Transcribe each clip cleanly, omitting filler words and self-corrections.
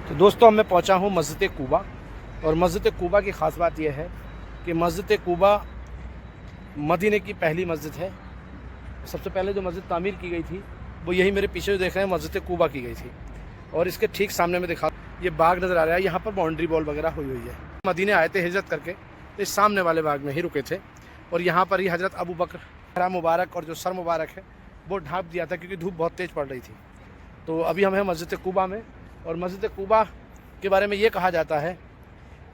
तो दोस्तों मैं पहुंचा हूं मस्जिद कूबा। और मस्जिद कूबा की ख़ास बात यह है कि मस्जिद कूबा मदीने की पहली मस्जिद है। सबसे पहले जो मस्जिद तामीर की गई थी वो यही मेरे पीछे जो देख रहे हैं मस्जिद कूबा की गई थी। और इसके ठीक सामने में दिखा ये बाग नज़र आ रहा है, यहाँ पर बाउंड्री बॉल वगैरह हुई हुई है। मदीने आए थे हिजरत करके तो इस सामने वाले बाग में ही रुके थे और यहाँ पर ही हज़रत अबू बकर हरा मुबारक और जो सर मुबारक है वो ढाँप दिया था क्योंकि धूप बहुत तेज़ पड़ रही थी। तो अभी हम हैं मस्जिद कूबा में। और मस्जिद कूबा के बारे में ये कहा जाता है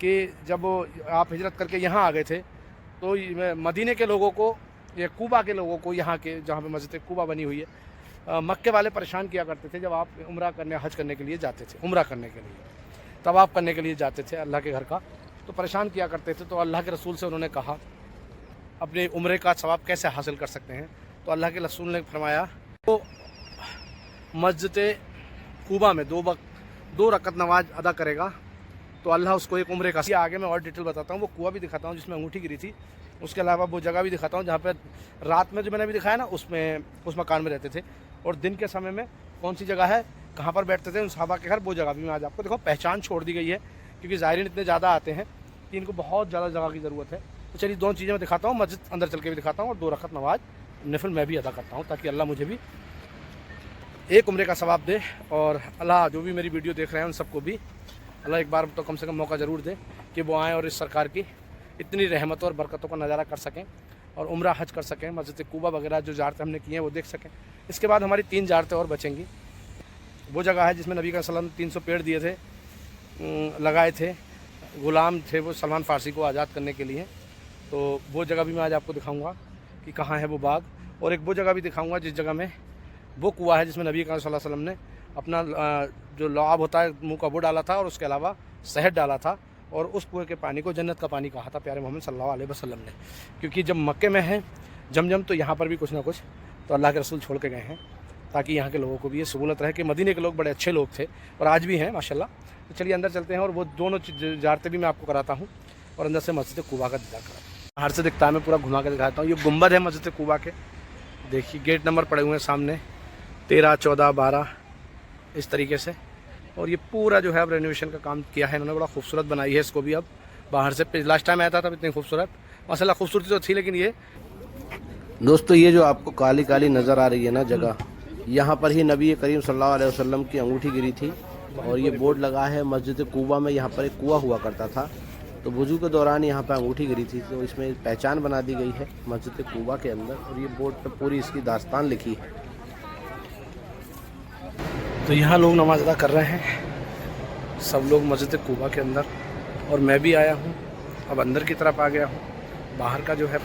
कि जब आप हिजरत करके यहाँ आ गए थे तो मदीने के लोगों को या कूबा के लोगों को यहाँ के जहाँ पे मस्जिद कूबा बनी हुई है मक्के वाले परेशान किया करते थे। जब आप उम्रा करने हज करने के लिए जाते थे, उम्रा करने के लिए तवाफ़ करने के लिए जाते थे अल्लाह के घर का, तो परेशान किया करते थे। तो अल्लाह के रसूल से उन्होंने कहा अपने उम्रे का सवाब कैसे हासिल कर सकते हैं। तो अल्लाह के रसूल ने फरमाया तो मस्जिद कूबा में दो रकत नमाज अदा करेगा तो अल्लाह उसको एक उम्रे का। आगे मैं और डिटेल बताता हूँ, वो कुआं भी दिखाता हूँ जिसमें अंगूठी गिरी थी, उसके अलावा वो जगह भी दिखाता हूँ जहाँ पर रात में जो मैंने अभी दिखाया ना उस मकान में रहते थे। और दिन के समय में कौन सी जगह है, कहाँ पर बैठते थे उन सहाबा के घर, वो जगह भी मैं आज आपको देखो पहचान छोड़ दी गई है क्योंकि ज़ायरीन इतने ज़्यादा आते हैं कि इनको बहुत ज़्यादा जगह की ज़रूरत है। तो चलिए दोनों चीज़ें मैं दिखाता हूँ, मस्जिद अंदर चल के भी दिखाता हूँ और 2 रकत नमाज नफिल मैं भी अदा करता हूँ ताकि अल्लाह मुझे भी एक उम्रे का सवाब दे। और अल्लाह जो भी मेरी वीडियो देख रहे हैं उन सबको भी अल्लाह एक बार तो कम से कम मौका ज़रूर दे कि वो आएँ और इस सरकार की इतनी रहमतों और बरकतों का नज़ारा कर सकें और उम्रा हज कर सकें, मस्जिद कूबा वगैरह जो ज़ियारतें हमने की हैं वो देख सकें। इसके बाद हमारी 3 ज़ियारतें और बचेंगी। वो जगह है जिसमें नबी का सल्लल्लाहु अलैहि वसल्लम 300 पेड़ दिए थे, लगाए थे, ग़ुलाम थे वो सलमान फ़ारसी को आज़ाद करने के लिए। तो वो जगह भी मैं आज आपको दिखाऊँगा कि कहाँ है वो बाग। और एक वो जगह भी दिखाऊँगा जिस जगह में वो कुआं है जिसमें नबी सल्लल्लाहु अलैहि वसल्लम ने अपना जो लुआब होता है मुँह का वो डाला था और उसके अलावा शहद डाला था और उस कुएं के पानी को जन्नत का पानी कहा था प्यारे मोहम्मद सल्लल्लाहु अलैहि वसल्लम ने। क्योंकि जब मक्के में है जमजम तो यहाँ पर भी कुछ ना कुछ तो अल्लाह के रसूल छोड़ के गए हैं ताकि यहाँ के लोगों को भी ये सहूलत रहे कि मदीने के लोग बड़े अच्छे लोग थे और आज भी हैं माशाल्लाह। तो चलिए अंदर चलते हैं और वो दोनों ज़ियारतें भी मैं आपको कराता हूँ और अंदर से मस्जिद कूबा का दीदार कराता हूँ। बाहर से दिखता है, मैं पूरा घुमा के दिखाता हूँ। ये गुंबद है मस्जिद कूबा के, देखिए गेट नंबर पड़े हुए हैं सामने 13, 14, 12 इस तरीके से। और ये पूरा जो है अब रेनोवेशन का काम किया है इन्होंने, बड़ा खूबसूरत बनाई है इसको भी। अब बाहर से लास्ट टाइम आया था तब इतनी खूबसूरत माशाल्लाह खूबसूरती तो थी, लेकिन ये दोस्तों ये जो आपको काली काली नज़र आ रही है ना जगह, यहाँ पर ही नबी करीम सल्लल्लाहु अलैहि वसल्लम की अंगूठी गिरी थी। और ये बोर्ड लगा है मस्जिद कूबा में, यहाँ पर एक कुआं हुआ करता था तो वुज़ू के दौरान यहाँ पर अंगूठी गिरी थी, तो इसमें पहचान बना दी गई है मस्जिद कूबा के अंदर। और ये बोर्ड पर पूरी इसकी दास्तान लिखी है। तो यहाँ लोग नमाज अदा कर रहे हैं सब लोग मस्जिद कूबा के अंदर, और मैं भी आया हूँ अब अंदर की तरफ आ गया हूँ। बाहर का जो है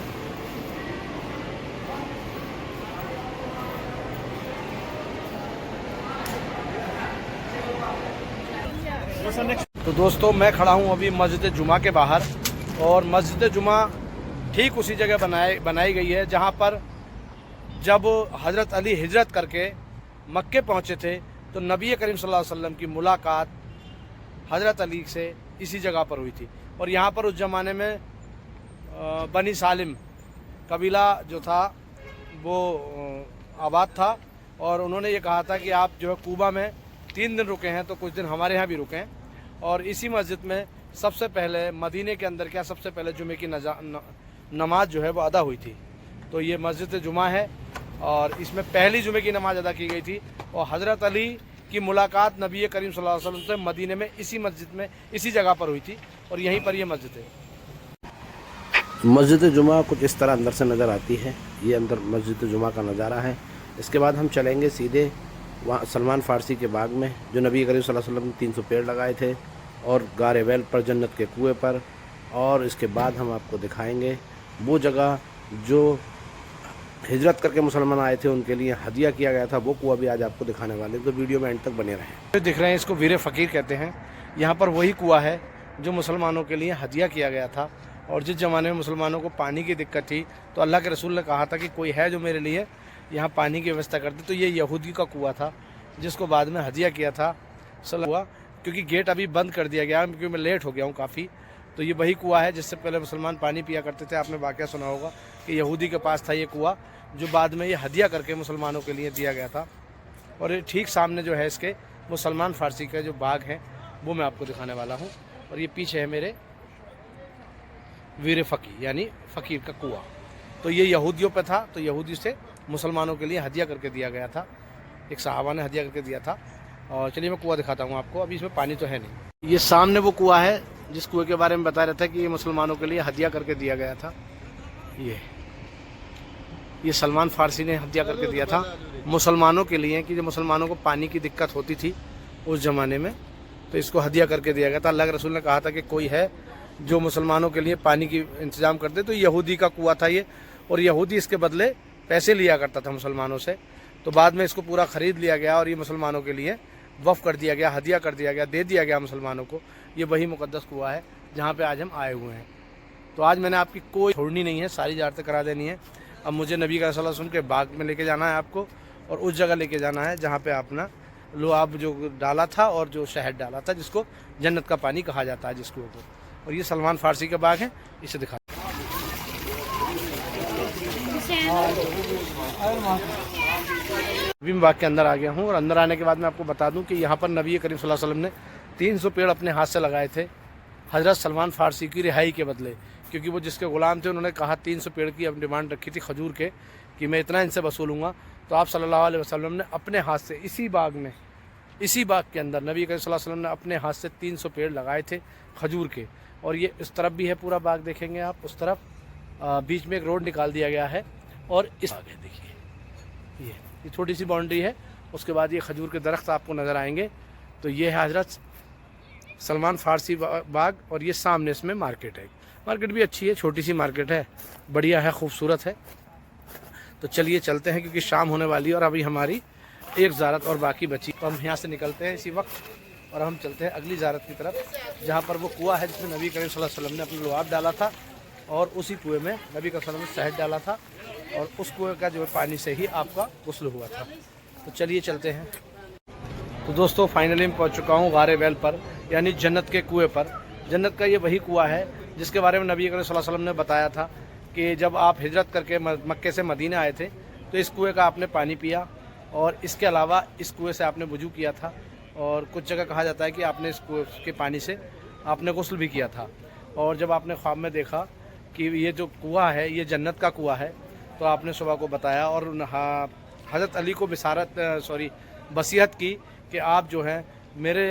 तो दोस्तों मैं खड़ा हूँ अभी मस्जिद जुमा के बाहर। और मस्जिद जुमा ठीक उसी जगह बनाई गई है जहाँ पर जब हज़रत अली हिजरत करके मक्के पहुँचे थे तो नबी करीम सल्लल्लाहु अलैहि वसल्लम की मुलाकात हज़रत अली से इसी जगह पर हुई थी। और यहाँ पर उस ज़माने में बनी सालिम कबीला जो था वो आबाद था और उन्होंने ये कहा था कि आप जो है कूबा में 3 दिन रुके हैं तो कुछ दिन हमारे यहाँ भी रुकें। और इसी मस्जिद में सबसे पहले मदीने के अंदर क्या सबसे पहले जुमे की नमाज जो है वो अदा हुई थी। तो ये मस्जिद जुमा है और इसमें पहली जुमे की नमाज अदा की गई थी। और हज़रत अली की मुलाकात नबी करीम सल्लल्लाहु अलैहि वसल्लम से मदीने में इसी मस्जिद में इसी जगह पर हुई थी और यहीं पर ये मस्जिद है। मस्जिद जुमा कुछ इस तरह अंदर से नज़र आती है। ये अंदर मस्जिद जुमा का नज़ारा है। इसके बाद हम चलेंगे सीधे वहाँ सलमान फ़ारसी के बाग में जो नबी करीम सल्लल्लाहु अलैहि वसल्लम ने 300 पेड़ लगाए थे, और गारे वेल पर जन्नत के कुएँ पर। और इसके बाद हम आपको दिखाएंगे वो जगह जो हिजरत करके मुसलमान आए थे उनके लिए हदिया किया गया था, वो कुआं भी आज आपको दिखाने वाले हैं। तो वीडियो में एंड तक बने रहें। दिख रहे हैं इसको वीर फ़कीर कहते हैं। यहाँ पर वही कुआं है जो मुसलमानों के लिए हदिया किया गया था। और जिस ज़माने में मुसलमानों को पानी की दिक्कत थी तो अल्लाह के रसूल ने कहा था कि कोई है जो मेरे लिए यहाँ पानी की व्यवस्था कर दे। तो ये यहूदी का कुआं था जिसको बाद में हदिया किया था हुआ, क्योंकि गेट अभी बंद कर दिया गया क्योंकि मैं लेट हो गया हूँ काफ़ी। तो ये वही कुआं है जिससे पहले मुसलमान पानी पिया करते थे। आपने वाक़या सुना होगा कि यहूदी के पास था ये कुआं जो बाद में ये हदिया करके मुसलमानों के लिए दिया गया था। और ये ठीक सामने जो है इसके वो सलमान फ़ारसी का जो बाग है वो मैं आपको दिखाने वाला हूँ। और ये पीछे है मेरे वीर फ़कीर यानी फ़कीर का कुआं। तो ये यहूदियों पे था, तो यहूदी से मुसलमानों के लिए हदिया करके दिया गया था, एक सहाबा ने हदिया करके दिया था। और चलिए मैं कुआं दिखाता हूँ आपको। अभी इसमें पानी तो है नहीं। ये सामने वो कुआं है जिस कुएं के बारे में बता रहा था कि ये मुसलमानों के लिए हदिया करके दिया गया था। ये सलमान फारसी ने हदिया करके दिया था मुसलमानों के लिए, कि जो मुसलमानों को पानी की दिक्कत होती थी उस ज़माने में, तो इसको हदिया करके दिया गया था। अल्लाह के रसूल ने कहा था कि कोई है जो मुसलमानों के लिए पानी की इंतज़ाम कर दे, तो यहूदी का कुआं था ये, और यहूदी इसके बदले पैसे लिया करता था मुसलमानों से। तो बाद में इसको पूरा ख़रीद लिया गया और ये मुसलमानों के लिए वफ़ कर दिया गया, हदिया कर दिया गया, दे दिया गया मुसलमानों को। ये वही मुक़द्दस कुआं है जहाँ पे आज हम आए हुए हैं। तो आज मैंने आपकी कोई छोड़नी नहीं है, सारी ज़ियारतें करा देनी है। अब मुझे नबी का सल्लल्लाहु अलैहि वसल्लम के बाग में लेके जाना है आपको, और उस जगह लेके जाना है जहाँ पे आपने लुआब जो डाला था और जो शहद डाला था, जिसको जन्नत का पानी कहा जाता है जिस कुएं को। और ये सलमान फारसी का बाग है, इसे दिखा। अभी मैं बाग के अंदर आ गया हूँ, और अंदर आने के बाद मैं आपको बता दूं कि यहाँ पर नबी करीम सल्लल्लाहु अलैहि वसल्लम ने 300 पेड़ अपने हाथ से लगाए थे हज़रत सलमान फारसी की रिहाई के बदले, क्योंकि वो जिसके ग़ुलाम थे उन्होंने कहा 300 पेड़ की अब डिमांड रखी थी खजूर के, कि मैं इतना इनसे वसूलूँगा। तो आप सल्लल्लाहु अलैहि वसल्लम ने अपने हाथ से इसी बाग में, इसी बाग के अंदर नबी करीम सल्लल्लाहु अलैहि वसल्लम ने अपने हाथ से 300 पेड़ लगाए थे खजूर के। और ये इस तरफ भी है पूरा बाग, देखेंगे आप उस तरफ बीच में एक रोड निकाल दिया गया है, और इस बाग है देखिए, ये छोटी सी बाउंड्री है। उसके बाद ये खजूर के दरख्त आपको नज़र आएंगे। तो ये है हज़रत सलमान फारसी बाग, और ये सामने इसमें मार्केट है। मार्केट भी अच्छी है, छोटी सी मार्केट है, बढ़िया है, खूबसूरत है। तो चलिए चलते हैं, क्योंकि शाम होने वाली है और अभी हमारी एक ज़ियारत और बाकी बची। तो हम यहाँ से निकलते हैं इसी वक्त, और हम चलते हैं अगली ज़ियारत की तरफ, जहाँ पर वो कुआं है जिसमें नबी करीम सल्लल्लाहु अलैहि वसल्लम ने अपना लुआब डाला था, और उसी कुएं में नबी करीम सल्लल्लाहु अलैहि वसल्लम ने शहद डाला था, और उस कुएं का जो पानी से ही आपका गुस्ल हुआ था। तो चलिए चलते हैं। तो दोस्तों फाइनली मैं पहुंच चुका हूं गारे बैल पर, यानी जन्नत के कुएं पर। जन्नत का ये वही कुआं है जिसके बारे में नबी करीम सल्लल्लाहु अलैहि वसल्लम ने बताया था कि जब आप हिजरत करके मक्के से मदीना आए थे तो इस कुएं का आपने पानी पिया, और इसके अलावा इस कुएं से आपने वुजू किया था, और कुछ जगह कहा जाता है कि आपने इस कुएं के पानी से आपने गुस्ल भी किया था। और जब आपने ख्वाब में देखा कि ये जो कुआं है ये जन्नत का कुआं है, तो आपने सुबह को बताया और हज़रत अली को वसीयत की कि आप जो है मेरे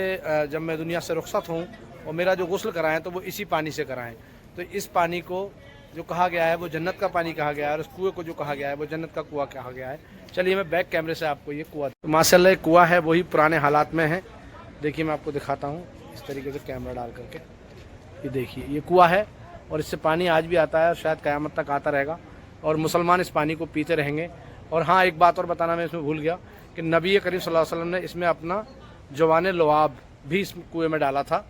जब मैं दुनिया से रुखसत हूँ और मेरा जो गुस्ल कराएं तो वो इसी पानी से कराएं। तो इस पानी को जो कहा गया है वो जन्नत का पानी कहा गया है, और उस कुएं को जो कहा गया है वो जन्नत का कुआं कहा गया है। चलिए मैं बैक कैमरे से आपको ये कुआं, तो माशाल्लाह ये कुआं है वही पुराने हालात में है। देखिए मैं आपको दिखाता हूँ इस तरीके से कैमरा डाल करके, ये देखिए ये कुआं है, और इससे पानी आज भी आता है और शायद क़यामत तक आता रहेगा, और मुसलमान इस पानी को पीते रहेंगे। और हाँ, एक बात और बताना मैं इसमें भूल गया कि नबी करीम सल्लल्लाहु अलैहि वसल्लम ने इसमें अपना जवान लुआब भी इस कुएं में डाला था,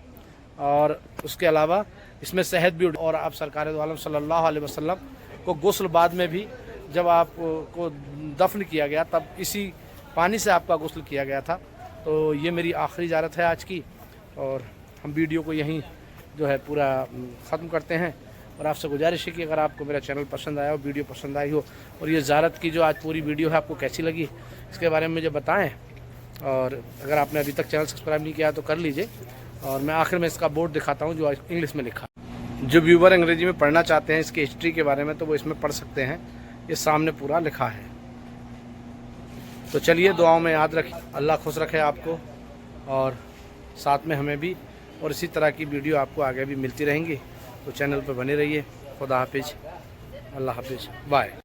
और उसके अलावा इसमें शहद भी। और आप सरकार दो आलम सल्लल्लाहु अलैहि वसल्लम को गुस्ल बाद में भी जब आपको दफन किया गया तब इसी पानी से आपका गुस्ल किया गया था। तो ये मेरी आखिरी ज़ियारत है आज की, और हम वीडियो को यहीं जो है पूरा ख़त्म करते हैं। और आपसे गुजारिश है कि अगर आपको मेरा चैनल पसंद आया हो, वीडियो पसंद आई हो, और ये ज़ियारत की जो आज पूरी वीडियो है आपको कैसी लगी इसके बारे में मुझे बताएं। और अगर आपने अभी तक चैनल सब्सक्राइब नहीं किया तो कर लीजिए। और मैं आखिर में इसका बोर्ड दिखाता हूँ जो इंग्लिश में लिखा है। जो व्यूवर अंग्रेजी में पढ़ना चाहते हैं इसकी हिस्ट्री के बारे में तो वो इसमें पढ़ सकते हैं, ये सामने पूरा लिखा है। तो चलिए दुआओं में याद रखिए, अल्लाह खुश रखे आपको और साथ में हमें भी, और इसी तरह की वीडियो आपको आगे भी मिलती रहेंगी। तो चैनल पर बने रहिए। खुदा हाफिज़, अल्लाह हाफिज़, बाय।